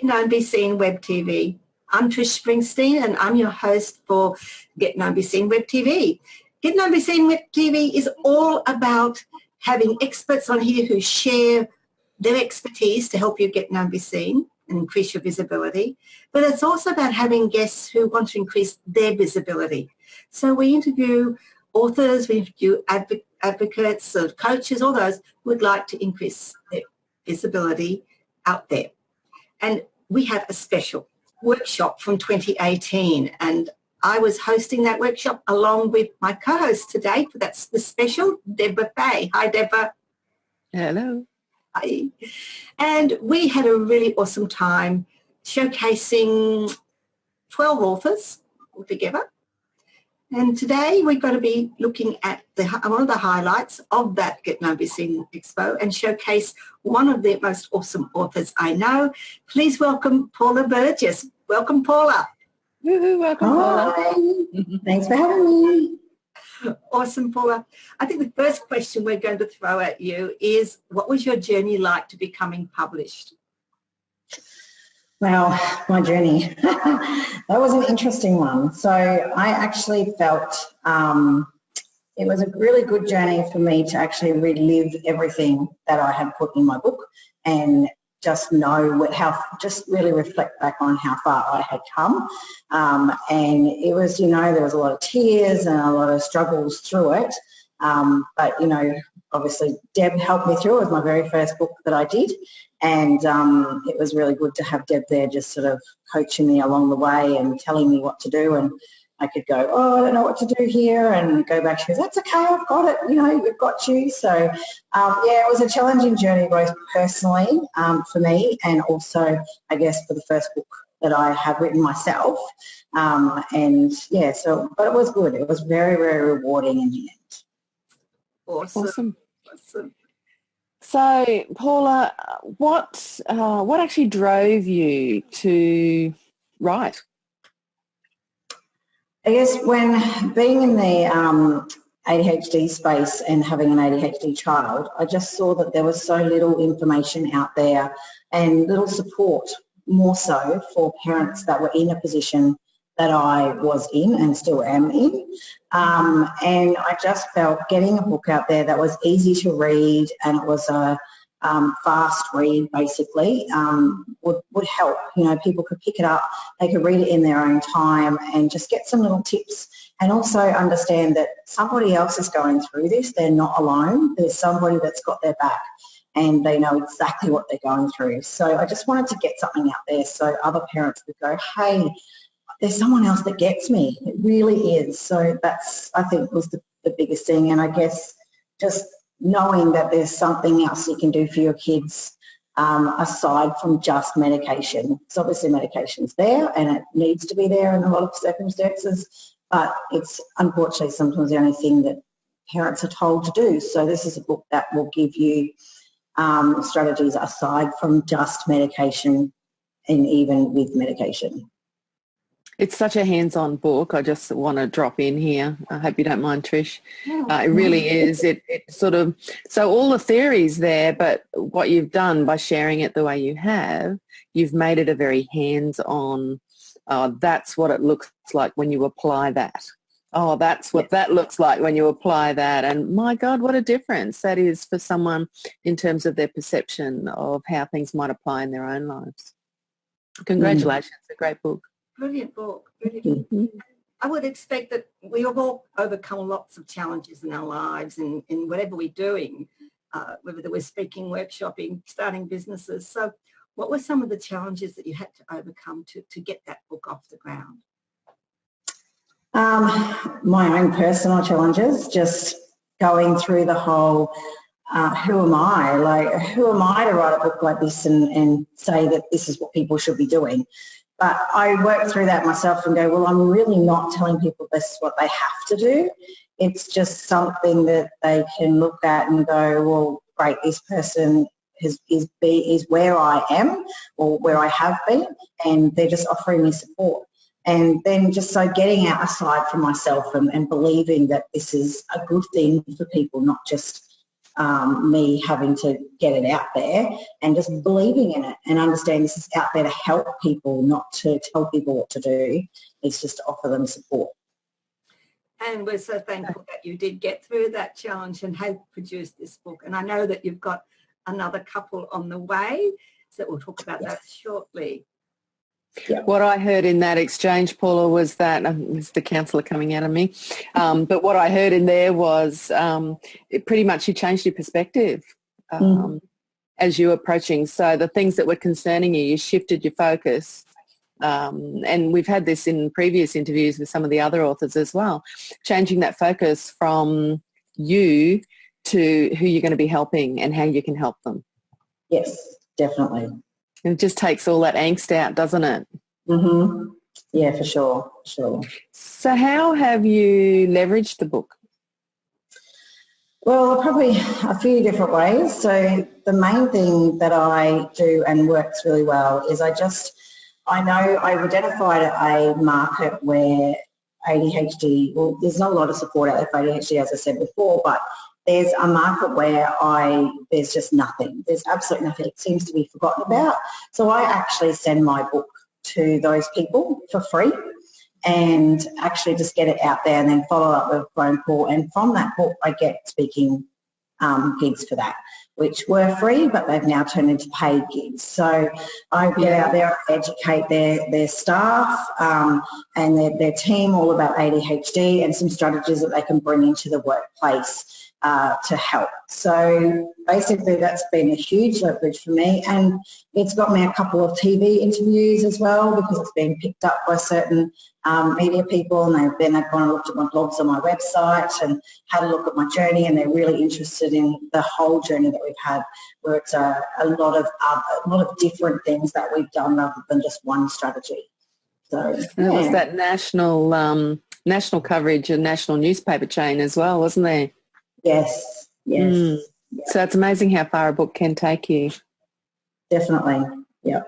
Known, Be Seen Web TV. I'm Trish Springsteen, and I'm your host for Get Known, Be Seen Web TV. Get Known, Be Seen Web TV is all about having experts on here who share their expertise to help you get known, be seen, and increase your visibility. But it's also about having guests who want to increase their visibility. So we interview authors, we interview advocates, coaches, all those who would like to increase their visibility out there. And we have a special workshop from 2018, and I was hosting that workshop along with my co-host today. That's the special, Deborah Fay. Hi, Deborah. Hello. Hi. And we had a really awesome time showcasing 12 authors altogether. And today we're going to be looking at one of the highlights of that Get Known, Be Seen Expo and showcase one of the most awesome authors I know. Please welcome Paula Burgess. Welcome, Paula. Woohoo, welcome, Paula. Thanks for having me. Awesome, Paula. I think the first question we're going to throw at you is, what was your journey like to becoming published? Well, my journey, that was an interesting one. So I actually felt it was a really good journey for me to actually relive everything that I had put in my book and just know just really reflect back on how far I had come. And it was, there was a lot of tears and a lot of struggles through it. But, obviously Deb helped me through it. It was my very first book that I did. And it was really good to have Deb there just sort of coaching me along the way and telling me what to do. And I could go, I don't know what to do here, and go back. She goes, that's okay, I've got it, we've got you. So, it was a challenging journey both personally for me and also, I guess, for the first book that I had written myself. But it was good. It was very, very rewarding in the end. Awesome. So, Paula, what actually drove you to write? I guess when being in the ADHD space and having an ADHD child, I just saw that there was so little information out there and little support, more so for parents that were in a position that I was in and still am in. And I just felt getting a book out there that was easy to read and it was a fast read basically would help. People could pick it up, they could read it in their own time and just get some little tips and also understand that somebody else is going through this. They're not alone. There's somebody that's got their back and they know exactly what they're going through. So I just wanted to get something out there so other parents would go, hey, there's someone else that gets me. It really is. So that's, I think, was the biggest thing. And I guess just knowing that there's something else you can do for your kids aside from just medication. So obviously medication's there and it needs to be there in a lot of circumstances, but it's unfortunately sometimes the only thing that parents are told to do. So this is a book that will give you strategies aside from just medication and even with medication. It's such a hands-on book. I just want to drop in here. I hope you don't mind, Trish. It really is. It sort of, so all the theories there, but what you've done by sharing it the way you have, you've made it a very hands-on, that's what it looks like when you apply that. Oh, that's what that looks like when you apply that. And my God, what a difference that is for someone in terms of their perception of how things might apply in their own lives. Congratulations. A great book. Brilliant book. Brilliant. Mm-hmm. I would expect that we have all overcome lots of challenges in our lives and in whatever we're doing, whether we're speaking, workshopping, starting businesses. So what were some of the challenges that you had to overcome to get that book off the ground? My own personal challenges, just going through the whole who am I? Who am I to write a book like this and say that this is what people should be doing? But I work through that myself and go, well, I'm really not telling people this is what they have to do. It's just something that they can look at and go, well, great, this person is where I am or where I have been, and they're just offering me support. And then just so getting out aside from myself and believing that this is a good thing for people, not just me having to get it out there and just believing in it and understanding this is out there to help people, not to tell people what to do. It's just to offer them support. And we're so thankful that you did get through that challenge and have produced this book. And I know that you've got another couple on the way, so we'll talk about that shortly. Yeah. What I heard in that exchange, Paula, was that, it's the counsellor coming out of me, but what I heard in there was it pretty much you changed your perspective as you were approaching. So the things that were concerning you, you shifted your focus. And we've had this in previous interviews with some of the other authors as well, changing that focus from you to who you're going to be helping and how you can help them. Yes, definitely. It just takes all that angst out, doesn't it? Mm-hmm. Yeah, for sure. So how have you leveraged the book? Well, probably a few different ways. So the main thing that I do and works really well is I know I've identified a market where ADHD, well, there's not a lot of support out there for ADHD, as I said before, but there's a market where there's just nothing. There's absolutely nothing. It seems to be forgotten about. So I actually send my book to those people for free and actually just get it out there and then follow up with a phone call. And from that book, I get speaking gigs for that, which were free, but they've now turned into paid gigs. So I get out there, educate their staff and their team all about ADHD and some strategies that they can bring into the workplace to help. So basically that's been a huge leverage for me, and it's got me a couple of TV interviews as well because it's been picked up by certain media people, and they've gone and looked at my blogs on my website and had a look at my journey, and they're really interested in the whole journey that we've had, where it's a lot of different things that we've done rather than just one strategy. So it was that national coverage and national newspaper chain as well, wasn't there? Yes. Yeah. So it's amazing how far a book can take you. Definitely, yeah.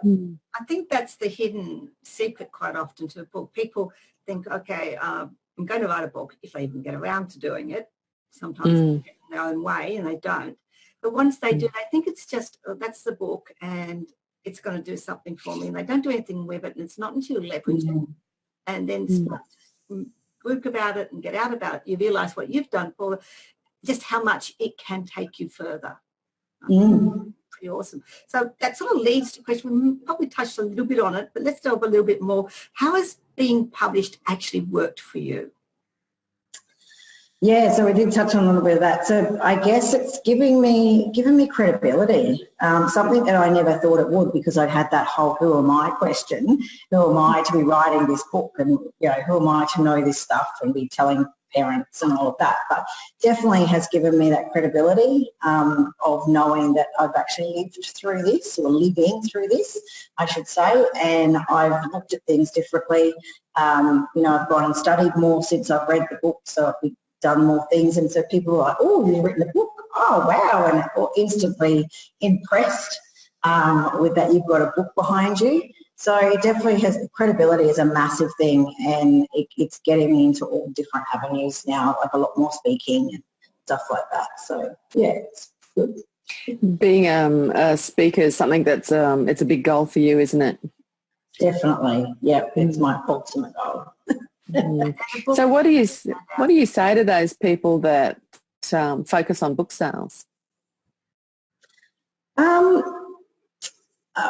I think that's the hidden secret quite often to a book. People think, okay, I'm going to write a book if they even get around to doing it. Sometimes they get in their own way and they don't. But once they do, they think it's just, that's the book and it's going to do something for me. And they don't do anything with it. And it's not until you leverage it and then speak about it and get out about it, you realise what you've done for just how much it can take you further. Pretty awesome. So that sort of leads to a question. We probably touched a little bit on it, but let's delve a little bit more. How has being published actually worked for you? Yeah, so we did touch on a little bit of that. So I guess it's given me credibility, something that I never thought it would, because I'd had that whole who am I question. Who am I to be writing this book, and who am I to know this stuff and be telling parents and all of that? But definitely has given me that credibility of knowing that I've actually lived through this, or living through this, I should say, and I've looked at things differently. I've gone and studied more since I've read the book, so I've done more things, and so people are like, oh, you've written a book, oh wow, and or instantly impressed with that you've got a book behind you. So it definitely has, credibility is a massive thing, and it's getting me into all different avenues now, like a lot more speaking and stuff like that. So yeah, it's good. Being a speaker is something that's it's a big goal for you, isn't it? Definitely, yeah, it's my ultimate goal. So what do you say to those people that focus on book sales?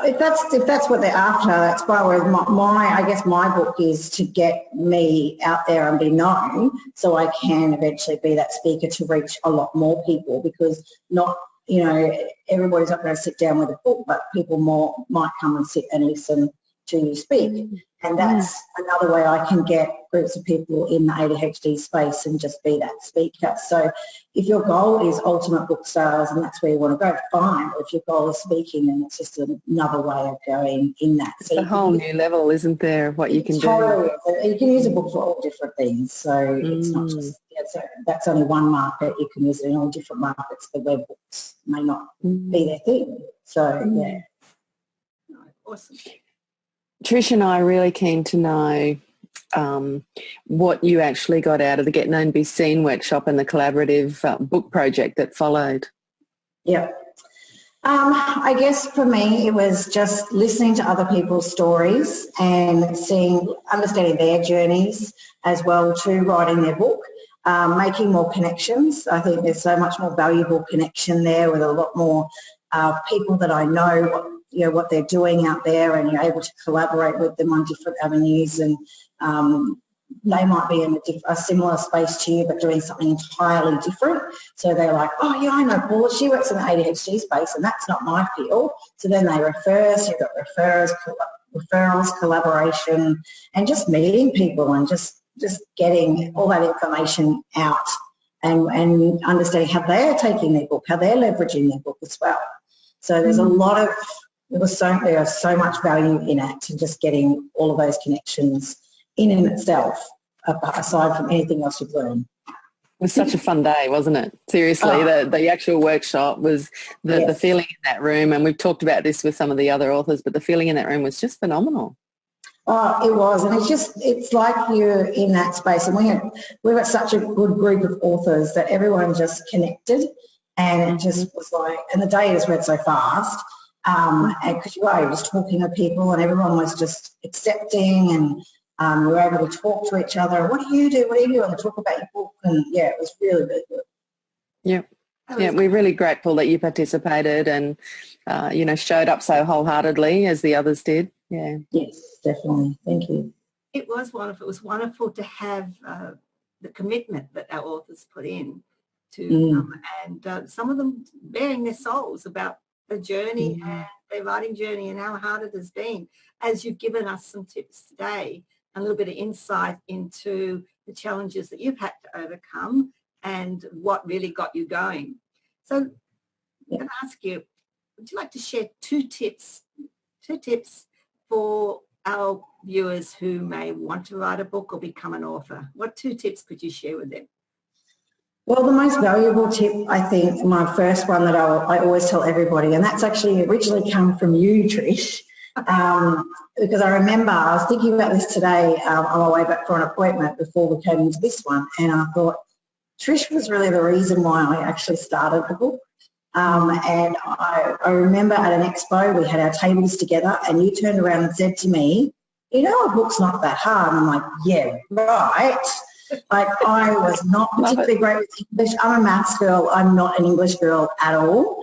If that's what they're after, that's fine. Whereas my book is to get me out there and be known, so I can eventually be that speaker to reach a lot more people, because not everybody's not going to sit down with a book, but people more might come and sit and listen to you speak. And that's another way I can get groups of people in the ADHD space and just be that speaker. So if your goal is ultimate book sales and that's where you want to go, fine. If your goal is speaking, then it's just another way of going in that. It's a whole new level, isn't there, of what you can do? You can use a book for all different things. So it's not just, so that's only one market. You can use it in all different markets. The web books may not be their thing. So, yeah. Awesome. Trish and I are really keen to know what you actually got out of the Get Known Be Seen workshop and the collaborative book project that followed. Yeah. I guess for me it was just listening to other people's stories and understanding their journeys as well to writing their book, making more connections. I think there's so much more valuable connection there with a lot more people that I know what they're doing out there, and you're able to collaborate with them on different avenues, and they might be in a similar space to you but doing something entirely different. So they're like, oh yeah, I know Paula, she works in the ADHD space and that's not my field. So then they refer, so you've got referrals, collaboration, and just meeting people and just getting all that information out and understanding how they're taking their book, how they're leveraging their book as well. So there's there's so much value in it, to just getting all of those connections in and itself, aside from anything else you've learned. It was such a fun day, wasn't it? Seriously, the actual workshop was the feeling in that room, and we've talked about this with some of the other authors, but the feeling in that room was just phenomenal. Oh, it was, and it's like you're in that space, and we were such a good group of authors that everyone just connected, and it just was like, and the day just went so fast, and because you were just talking to people, and everyone was just accepting, and we were able to talk to each other. What do you do? What do you do? And talk about your book, and yeah, it was really, really good. Yeah. Yeah, we're really grateful that you participated and, showed up so wholeheartedly as the others did. Yeah. Yes, definitely. Thank you. It was wonderful. It was wonderful to have the commitment that our authors put in to and some of them bearing their souls about the journey and their writing journey and how hard it has been, as you've given us some tips today, and a little bit of insight into the challenges that you've had to overcome and what really got you going. So I'm going to ask you, would you like to share two tips for our viewers who may want to write a book or become an author? What two tips could you share with them? Well, the most valuable tip, I think, my first one that I always tell everybody, and that's actually originally come from you, Trish, because I remember I was thinking about this today on my way back for an appointment before we came into this one, and I thought Trish was really the reason why I actually started the book. And I remember at an expo we had our tables together, and you turned around and said to me, you know, a book's not that hard. And I'm like, yeah, right. Like, I was not particularly great with English. I'm a maths girl. I'm not an English girl at all.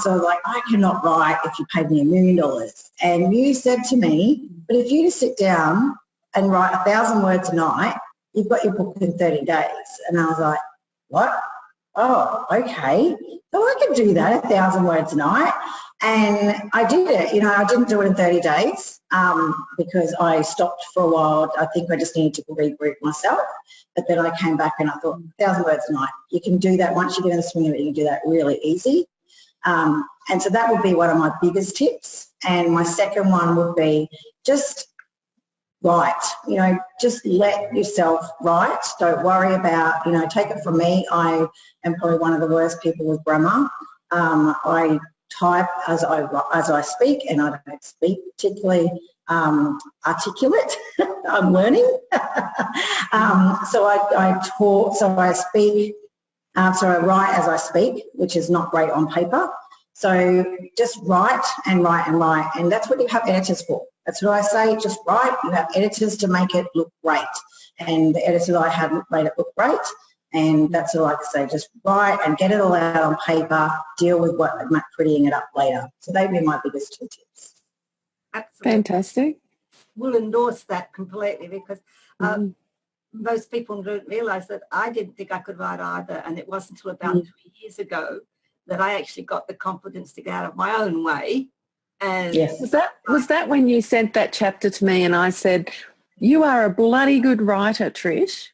So like, I cannot write if you paid me $1 million. And you said to me, but if you just sit down and write 1,000 words a night, you've got your book in 30 days. And I was like, what? Oh, okay. So I could do that, 1,000 words a night. And I did it. You know, I didn't do it in 30 days because I stopped for a while. I think I just needed to regroup myself. But then I came back and I thought, 1,000 words a night, you can do that. Once you get in the swing of it, you can do that really easy. And so that would be one of my biggest tips. And my second one would be just write. You know, just let yourself write. Don't worry about, you know, take it from me. I am probably one of the worst people with grammar. I type as I speak, and I don't speak particularly articulate. I'm learning. So I talk, so I speak, so I write as I speak, which is not great on paper. So just write and write and write, and that's what you have editors for. That's what I say, just write. You have editors to make it look great, and the editor I had made it look great. And that's all I can say, just write and get it all out on paper, deal with prettying it up later. So they'd be my biggest two tips. Absolutely. Fantastic. We'll endorse that completely, because most people don't realise that I didn't think I could write either, and it wasn't until about 3 years ago that I actually got the confidence to get out of my own way. And yes. Was that when you sent that chapter to me and I said, you are a bloody good writer, Trish?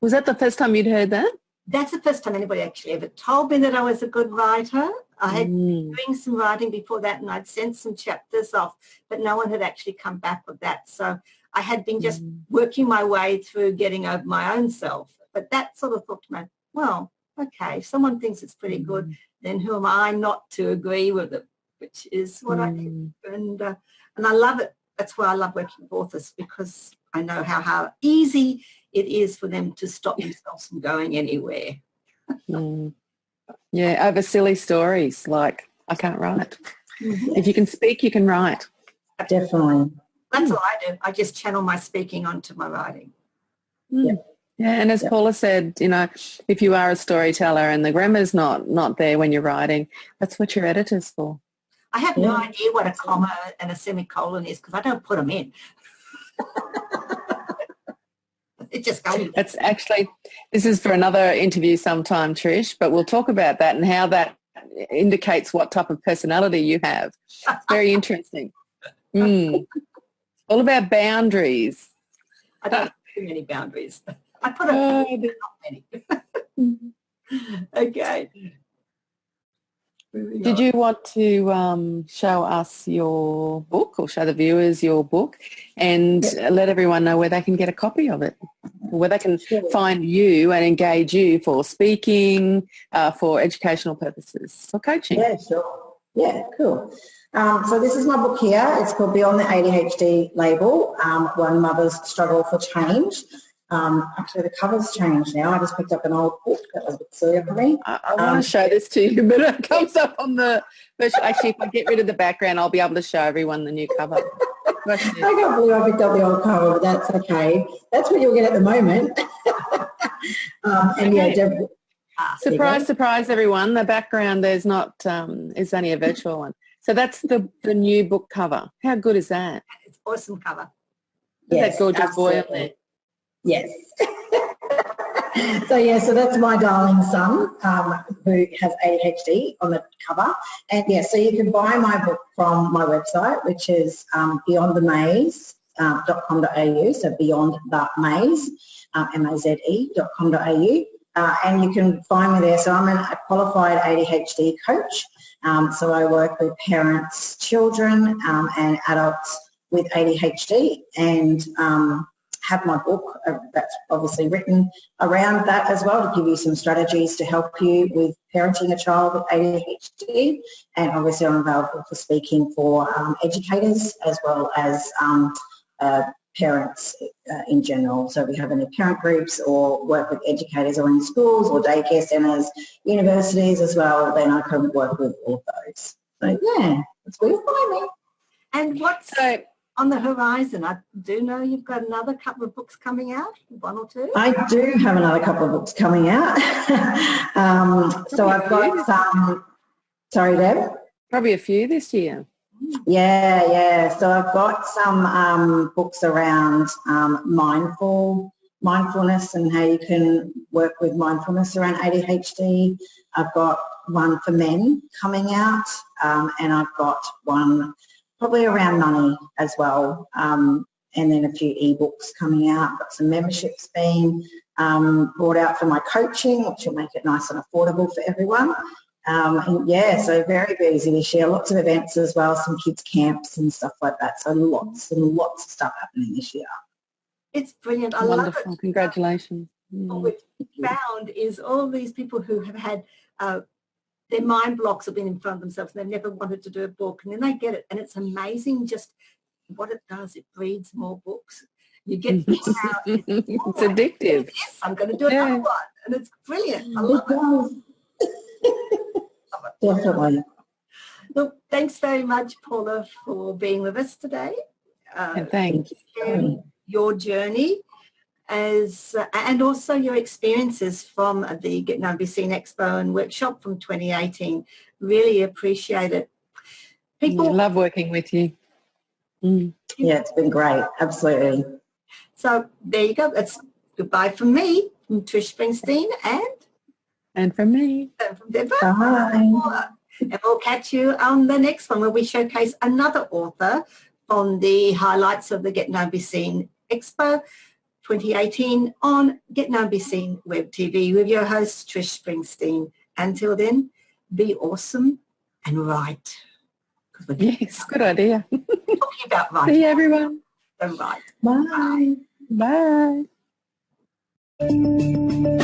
Was that the first time you'd heard that? That's the first time anybody actually ever told me that I was a good writer. I had been doing some writing before that, and I'd sent some chapters off, but no one had actually come back with that. So I had been just working my way through getting over my own self. But that sort of thought to me, well, okay, if someone thinks it's pretty good, then who am I not to agree with it, which is what I think. And I love it. That's why I love working with authors, because I know how easy it is for them to stop themselves from going anywhere. Yeah, over silly stories like I can't write. If you can speak, you can write. Definitely. That's all I do. I just channel my speaking onto my writing. Yeah. Yeah, and as Paula said, you know, if you are a storyteller and the grammar's not there when you're writing, that's what your editor's for. I have no idea what a comma and a semicolon is because I don't put them in. It just goes. That's actually, this is for another interview sometime, Trish, but we'll talk about that and how that indicates what type of personality you have. It's very interesting. All about boundaries. I don't have too many boundaries. I put a few, but not many. Okay. Did you want to show us your book or show the viewers your book and let everyone know where they can get a copy of it, where they can find you and engage you for speaking, for educational purposes, for coaching? Yeah, sure. Yeah, cool. So this is my book here. It's called Beyond the ADHD Label, One Mother's Struggle for Change. Actually, the cover's changed now. I just picked up an old book that was a bit silly for me. I want to show this to you, but it comes up on the virtual. Actually, if I get rid of the background, I'll be able to show everyone the new cover. I can't believe I picked up the old cover, but that's okay. That's what you'll get at the moment. And okay. Surprise, surprise, everyone. The background there's not, is only a virtual one. So that's the new book cover. How good is that? It's awesome cover. Yes, that gorgeous absolutely. boy up there. Yes. So that's my darling son who has ADHD on the cover. And so you can buy my book from my website, which is beyondthemaze.com.au, so beyond the maze, maze.com.au. And you can find me there. So I'm a qualified ADHD coach. So I work with parents, children and adults with ADHD and have my book that's obviously written around that as well to give you some strategies to help you with parenting a child with ADHD. And obviously I'm available for speaking for educators as well as parents in general. So if we have any parent groups or work with educators or in schools or daycare centres, universities as well, then I can work with all of those. So yeah, that's where you find me. And what's on the horizon? I do know you've got another couple of books coming out, one or two. I do have another couple of books coming out. So I've got some, sorry Deb? Probably a few this year. Yeah. So I've got some books around mindfulness and how you can work with mindfulness around ADHD. I've got one for men coming out and I've got one probably around money as well, and then a few ebooks coming out. Got some memberships being brought out for my coaching, which will make it nice and affordable for everyone. So very busy this year. Lots of events as well, some kids camps and stuff like that. So lots and lots of stuff happening this year. It's brilliant. I Wonderful. love it. Congratulations. What we've found is all these people who have had their mind blocks have been in front of themselves and they've never wanted to do a book, and then they get it, and it's amazing just what it does. It breeds more books. You get books out. It's addictive. Yes, I'm going to do another one, and it's brilliant. I love it. Definitely. Look, thanks very much, Paula, for being with us today. Thank you. Sharing your journey and also your experiences from the Get Known Be Seen Expo and workshop from 2018. Really appreciate it. People love working with you. Yeah, it's been great. Absolutely. So there you go. That's goodbye from me, from Trish Springsteen and from me. And from Deborah. Bye. And we'll catch you on the next one where we showcase another author on the highlights of the Get Known Be Seen Expo 2018 on Get Known Be Seen Web TV with your host Trish Springsteen. Until then, be awesome and write. Yes, good idea. Talking about writing. See you, everyone. So write. Bye. Bye.